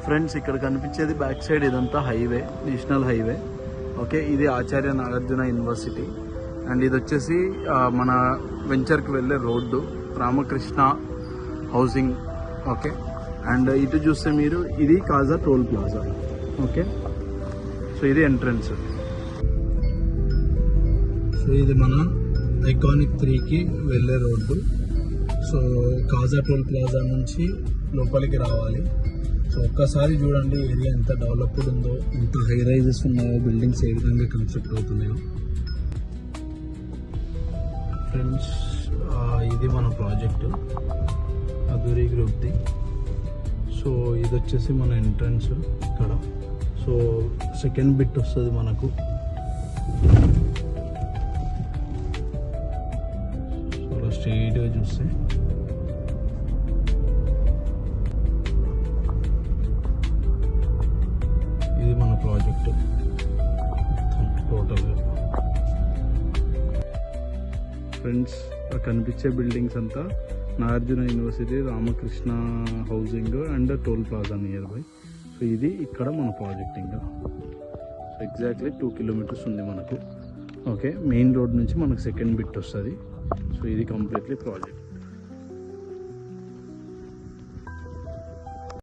Friends ఇక్కడ కనిపించేది back side ఇదంతా హైవే, నేషనల్ హైవే. ఓకే, ఇది ఆచార్య నాగార్జున యూనివర్సిటీ. అండ్ ఇది వచ్చేసి మన వెంచర్కి వెళ్ళే road, Ramakrishna housing. Okay, and ఇటు చూస్తే మీరు ఇది కాజా టోల్ ప్లాజా. ఓకే, సో ఇది ఎంట్రన్స్. సో ఇది మన ఐకానిక్ 3కి వెళ్ళే రోడ్డు. సో కాజా టోల్ ప్లాజా నుంచి లోపలికి రావాలి. సో ఒక్కసారి చూడండి ఏరియా ఎంత డెవలప్డ్ ఉందో, ఎంత హై రైజెస్ ఉన్నాయో, బిల్డింగ్స్ ఏ విధంగా కన్స్ట్రక్ట్ అవుతున్నాయో. ఫ్రెండ్స్ ఇది మన ప్రాజెక్టు అధూరి గ్రూప్ది. సో ఇది వచ్చేసి మన ఎంట్రన్స్ ఇక్కడ. సో సెకండ్ బిట్ వస్తుంది మనకు. సో స్ట్రైట్గా చూస్తే ఇది మన ప్రాజెక్ట్ టోటల్గా. ఫ్రెండ్స్ కనిపించే బిల్డింగ్స్ అంతా Nagarjuna university, Ramakrishna housing and toll plaza near by. So ఇది ఇక్కడ మన ప్రాజెక్ట్. ఇంకా సో ఎగ్జాక్ట్లీ 2 కిలోమీటర్స్ ఉంది మనకు. ఓకే, మెయిన్ రోడ్ నుంచి మనకు సెకండ్ బిట్ వస్తుంది. సో ఇది కంప్లీట్లీ ప్రాజెక్ట్.